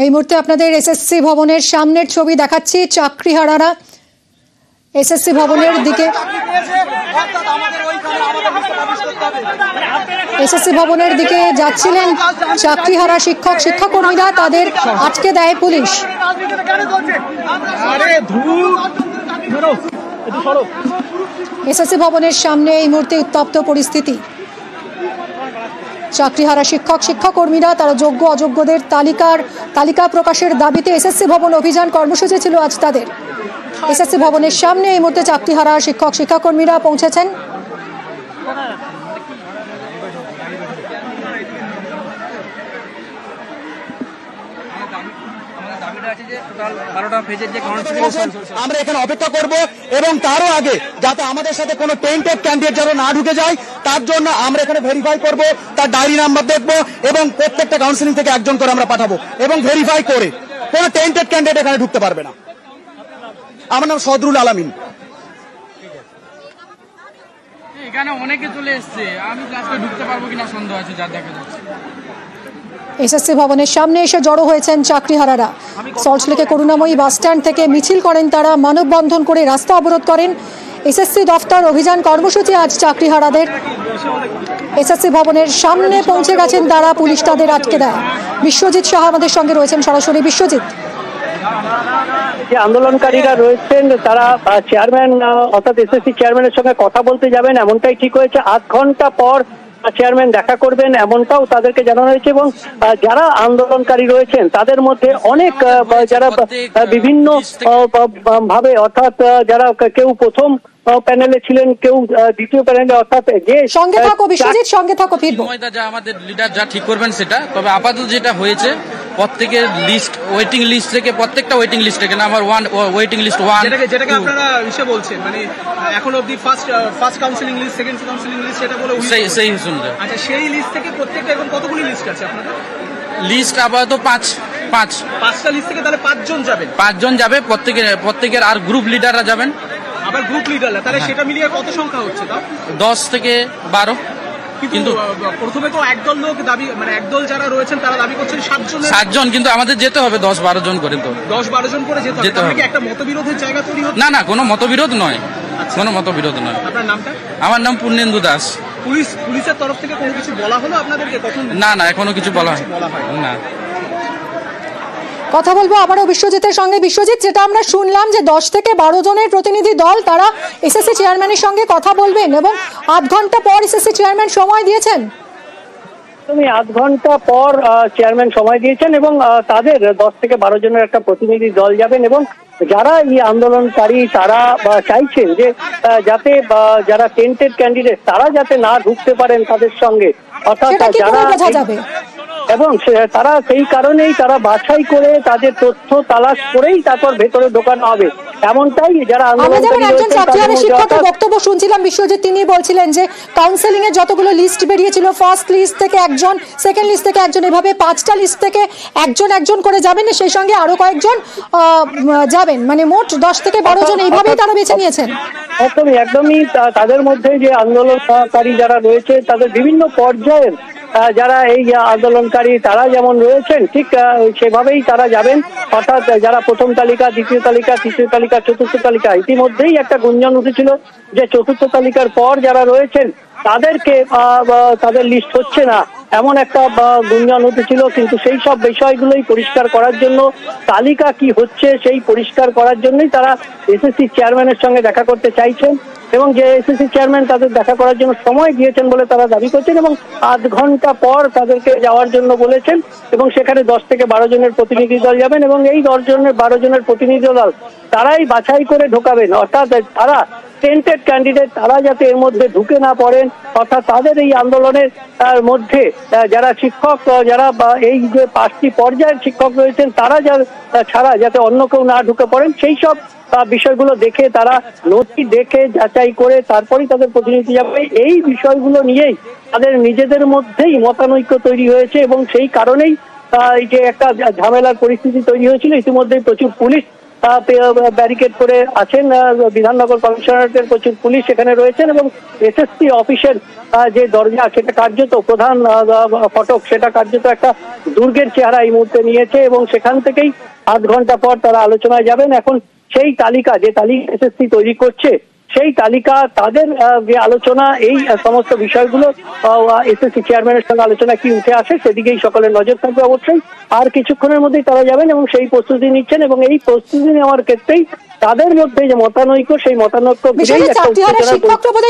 এই মুহূর্তে আপনাদের এসএসসি ভবনের সামনের ছবি দেখাচ্ছি। চাকরিহারারা এসএসসি ভবনের দিকে যাচ্ছিলেন। চাকরিহারা শিক্ষক শিক্ষাকর্মীরা, তাদের আটকে দেয় পুলিশ। এসএসসি ভবনের সামনে এই মুহূর্তে উত্তপ্ত পরিস্থিতি। চাকরিহারা শিক্ষক শিক্ষাকর্মীরা তারা যোগ্য অযোগ্যদের তালিকা প্রকাশের দাবিতে এসএসসি ভবন অভিযান কর্মসূচি ছিল আজ তাদের। এসএসসি ভবনের সামনে এই মুহূর্তে চাকরিহারা শিক্ষক শিক্ষাকর্মীরা পৌঁছেছেন। আমরা এখানে অপেক্ষা করব এবং তারও আগে যাতে আমাদের সাথে কোনো টেন্টেড ক্যান্ডিডেট যেন না ঢুকে যায়, তার জন্য আমরা এখানে ভেরিফাই করব, তার ডায়েরি নাম্বার দেখব এবং প্রত্যেকটা কাউন্সিলিং থেকে একজন করে আমরা পাঠাবো এবং ভেরিফাই করে কোনো টেন্টেড ক্যান্ডিডেট এখানে ঢুকতে পারবে না। আমার নাম সদরুল আলামিন। এখানে অনেকে চলে এসছে, আমি ক্লাসে ঢুকতে পারবো কিনা সন্দেহ আছে যা দেখা যাচ্ছে। এসএসসি ভবনের সামনে এসে জড়ো হয়েছেন চাকরিহারারা। সল্টলেকে করুণাময়ী বাসস্ট্যান্ড থেকে মিছিল করেন তারা, মানববন্ধন করে রাস্তা অবরোধ করেন। এসএসসি দফতর অভিযান কর্মসূচি আজ চাকরিহারাদের। এসএসসি ভবনের সামনে পৌঁছে গেছেন তারা, পুলিশ তাদের আটকে দেয়। বিশ্বজিৎ সাহা আমাদের সঙ্গে রয়েছেন সরাসরি। বিশ্বজিৎ, যে আন্দোলনকারীরা রয়েছেন তারা চেয়ারম্যান অর্থাৎ এসএসসি চেয়ারম্যানের সঙ্গে কথা বলতে যাবেন এমনটাই ঠিক হয়েছে। আধ ঘন্টা পর চেয়ারম্যান দেখা করবেন এমনটাও তাদেরকে জানানো হয়েছে। এবং যারা আন্দোলনকারী রয়েছেন তাদের মধ্যে অনেক যারা বিভিন্ন ভাবে অর্থাৎ যারা কেউ প্রথম প্যানেলে ছিলেন, কেউ দ্বিতীয় প্যানেলে, অর্থাৎ যে সঙ্গে থাকো বিশ্বজিৎ, সঙ্গে থাকো ফিরবো। যা আমাদের লিডার যা ঠিক করবেন সেটা, তবে আপাতত যেটা হয়েছে প্রত্যেকের লিস্ট ওয়েটিং লিস্ট থেকে প্রত্যেকটা ওয়েটিং লিস্ট থেকে নাম্বার 1 ওয়েটিং লিস্ট 1 যেটাকে আপনারা ইসে বলছেন, মানে এখন অবধি first counselling list, second counselling list, সেটা বলে সেই শুনলে। আচ্ছা, সেই লিস্ট থেকে প্রত্যেকটা এখন কতগুলি লিস্ট আছে আপনাদের? লিস্ট আপাতত 5টা লিস্ট থেকে তাহলে 5 জন যাবেন। 5 জন যাবে প্রত্যেকের, আর গ্রুপ লিডাররা যাবেন। আবার গ্রুপ লিডাররা, তাহলে সেটা মিলিয়ে কত সংখ্যা হচ্ছে? তাও 10 থেকে 12। কিন্তু প্রথমে তো একদল লোক দাবি, মানে একদল যারা রয়েছেন তারা দাবি করছেন 7 জন, কিন্তু আমাদের যেতে হবে 10-12 জন করে। তো 10-12 জন করে যেতে হবে। একটা মতবিরোধের জায়গা তৈরি হচ্ছে? না, কোনো মতবিরোধ নয়, কোনো মতবিরোধ নয়। আপনার নামটা? আমার নাম পূর্ণেন্দু দাস। পুলিশের তরফ থেকে কোনো কিছু বলা হলো আপনাদেরকে? না, এখনো কিছু বলা হয় না। কথা বলবো আবারও বিশ্বজিতের সঙ্গে। বিশ্বজিৎ, যেটা আমরা শুনলাম যে 10 থেকে 12 জনের প্রতিনিধি দল তারা এসএসসি চেয়ারম্যানের সঙ্গে কথা বলবেন এবং আধ ঘন্টা পর এসএসসি চেয়ারম্যান সময় দিয়েছেন। তুমি আধ ঘন্টা পর চেয়ারম্যান সময় দিয়েছেন এবং তাদের 10 থেকে 12 জনের একটা প্রতিনিধি দল যাবেন এবং যারা এই আন্দোলনকারী তারা চাইছেন যে যাতে যারা টেন্টেড ক্যান্ডিডেট তারা যাতে না ঢুকতে পারেন তাদের সঙ্গে, অর্থাৎ যারা, এবং তারা সেই কারণেই তারা বাছাই করে তাদের তথ্য তালাশ করেই তারপর ভেতরে ঢোকানো হবে, এমনটাই যারা শিক্ষকের বক্তব্য শুনছিলাম বিশ্বজিৎ। তিনি বলছিলেন যে কাউন্সেলিং এর যতগুলো লিস্ট বেরিয়েছিল, ফার্স্ট লিস্ট থেকে একজন, সেকেন্ড লিস্ট থেকে একজন, এভাবে 5টা লিস্ট থেকে একজন করে যাবেন, সেই সঙ্গে আরো কয়েকজন যাবেন, মানে মোট 10 থেকে 12 জন এইভাবেই তারা বেছে নিয়েছেন। একদমই তাদের মধ্যে যে আন্দোলনকারী যারা রয়েছে তাদের বিভিন্ন পর্যায়ের যারা এই আন্দোলনকারী তারা যেমন রয়েছেন ঠিক সেভাবেই তারা যাবেন। অর্থাৎ যারা প্রথম তালিকা, দ্বিতীয় তালিকা, তৃতীয় তালিকা, চতুর্থ তালিকা, ইতিমধ্যেই একটা গুঞ্জন উঠেছিল যে চতুর্থ তালিকার পর যারা রয়েছেন তাদেরকে তাদের লিস্ট হচ্ছে না, এমন একটা গুঞ্জন উঠেছিল। কিন্তু সেই সব বিষয়গুলোই পরিষ্কার করার জন্য, তালিকা কি হচ্ছে সেই পরিষ্কার করার জন্যই তারা এসএসসি চেয়ারম্যানের সঙ্গে দেখা করতে চাইছেন এবং যে এসএসসি চেয়ারম্যান তাদের দেখা করার জন্য সময় দিয়েছেন বলে তারা দাবি করছেন এবং আধ ঘন্টা পর তাদেরকে যাওয়ার জন্য বলেছেন এবং সেখানে 10 থেকে 12 জনের প্রতিনিধি দল যাবেন এবং এই 12 জনের প্রতিনিধি দল তারাই বাছাই করে ঢোকাবেন। অর্থাৎ তারা টেন্টেড ক্যান্ডিডেট তারা যাতে এর মধ্যে ঢুকে না পড়েন, অর্থাৎ তাদের এই আন্দোলনের মধ্যে যারা শিক্ষক, যারা এই যে 5টি পর্যায়ের শিক্ষক রয়েছেন তারা ছাড়া যাতে অন্য কেউ না ঢুকে পড়েন সেই সব বিষয়গুলো দেখে, তারা নথি দেখে যাচাই করে তারপরেই তাদের প্রতিনিধি যাবে। এই বিষয়গুলো নিয়েই তাদের নিজেদের মধ্যেই মতানৈক্য তৈরি হয়েছে এবং সেই কারণেই এই যে একটা ঝামেলার পরিস্থিতি তৈরি হয়েছিল। ইতিমধ্যেই প্রচুর পুলিশ ব্যারিকেড করে আছেন। বিধাননগর কমিশনারেটের প্রচুর পুলিশ এখানে রয়েছেন এবং এসএসসি অফিসের যে দরজা সেটা কার্যত প্রধান ফটক সেটা কার্যত একটা দুর্গের চেহারা এই মুহূর্তে নিয়েছে এবং সেখান থেকেই আধ ঘন্টা পর তারা আলোচনায় যাবেন। এখন সেই তালিকা যে তালিকা এসএসসি তৈরি করছে সেই তালিকা তাদের যে আলোচনা এই সমস্ত বিষয়গুলো এসএসসি চেয়ারম্যানের সঙ্গে আলোচনা কি উঠে আসে সেদিকেই সকলের নজর থাকবে অবশ্যই। আর কিছুক্ষণের মধ্যেই তারা যাবেন এবং সেই প্রস্তুতি নিচ্ছেন এবং এই প্রস্তুতি নেওয়ার ক্ষেত্রেই তাদের মধ্যে যে মতানৈক্য সেই মতানৈক্য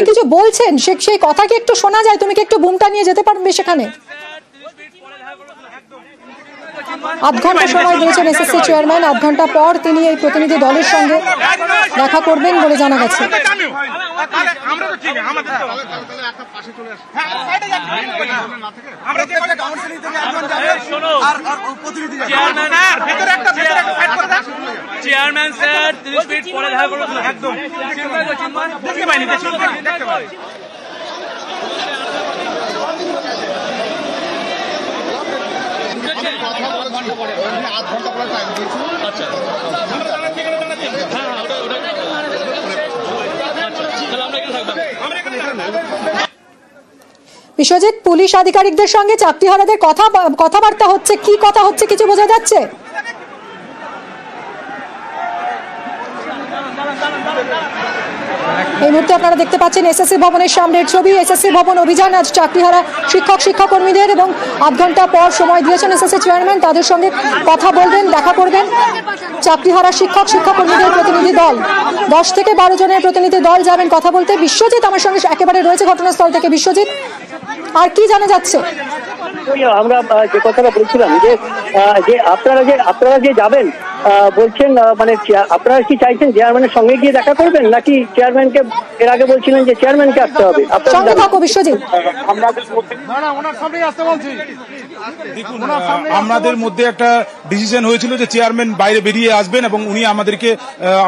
কিছু বলছেন সেই কথা কি একটু শোনা যায়? তুমি কি একটু বুমটা নিয়ে যেতে পারবে সেখানে? আধ ঘন্টা সময় দিয়েছেন এসএসসি চেয়ারম্যান। আধ ঘন্টা পর তিনি এই প্রতিনিধি দলের সঙ্গে দেখা করবেন বলে জানা গেছে। চেয়ারম্যান স্যার 30 মিনিট পরে দেখা করব একদম দেখতে পাইনি দেখতে পাই। বিশ্বজিৎ, পুলিশ আধিকারিকদের সঙ্গে চাকরিহারাদের কথাবার্তা হচ্ছে, কি কথা হচ্ছে কিছু বোঝা যাচ্ছে? এই মুহূর্তে আপনারা দেখতে পাচ্ছেন এসএসসি ভবনের সামনের ছবি। এসএসসি ভবন অভিযান আজ চাকরিহারা শিক্ষাকর্মীদের এবং আধ ঘন্টা পর সময় দিয়েছেন এসএসসি চেয়ারম্যান। তাদের সঙ্গে কথা বলবেন, দেখা করবেন চাকরিহারা শিক্ষাকর্মীদের প্রতিনিধি দল। 10 থেকে 12 জনের প্রতিনিধি দল যাবেন কথা বলতে। বিশ্বজিৎ আমার সঙ্গে একেবারে রয়েছে ঘটনাস্থল থেকে। বিশ্বজিৎ, আর কি জানা যাচ্ছে? আমরা যে কথাটা বলছিলাম যে আপনারা যে যাবেন বলছেন, মানে আপনারা কি চাইছেন চেয়ারম্যানের সঙ্গে গিয়ে দেখা করবেন নাকি চেয়ারম্যানকে এর আগে বলছিলেন যে চেয়ারম্যানকে আসতে হবে? সঙ্গে থাকো বিশ্বজিৎ। আমাদের মধ্যে একটা ডিসিশন হয়েছিল যে চেয়ারম্যান বাইরে বেরিয়ে আসবেন এবং উনি আমাদেরকে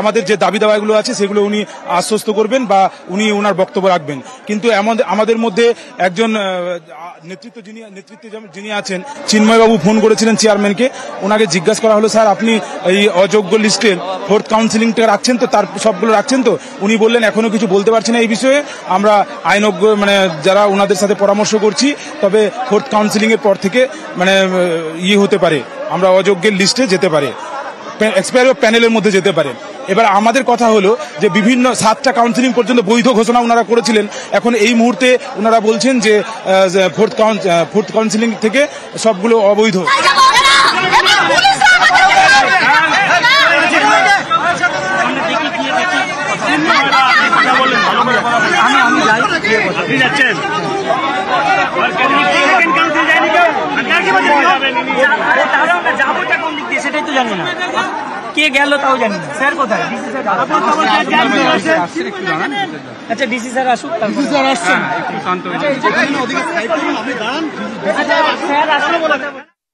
আমাদের যে দাবি দাওয়াগুলো আছে সেগুলো উনি আশ্বস্ত করবেন বা উনি ওনার বক্তব্য রাখবেন। কিন্তু আমাদের মধ্যে একজন নেতৃত্বে যিনি আছেন চিন্ময়বাবু ফোন করেছিলেন চেয়ারম্যানকে। ওনাকে জিজ্ঞাসা করা হলো, স্যার আপনি এই অযোগ্য লিস্টে 4th কাউন্সিলিংটা রাখছেন তো, তার সবগুলো রাখছেন তো? উনি বললেন এখনো কিছু বলতে পারছি না এই বিষয়ে, আমরা আইনজ্ঞ মানে যারা ওনাদের সাথে পরামর্শ করছি, তবে 4th কাউন্সিলিং এর পর থেকে মানে হতে পারে, আমরা অযোগ্যের লিস্টে যেতে পারে, এক্সপায়ারি প্যানেলের মধ্যে যেতে পারে। এবার আমাদের কথা হলো যে বিভিন্ন 7টা কাউন্সিলিং পর্যন্ত বৈধ ঘোষণা ওনারা করেছিলেন, এখন এই মুহূর্তে ওনারা বলছেন যে 4th কাউন্সিলিং থেকে সবগুলো অবৈধ। সেটাই তো জানি না কে গেল, তাও জানি না। স্যার কোথায়? আচ্ছা ডিসি স্যার আসুক, স্যার আসছেন। স্যার আসলে বলে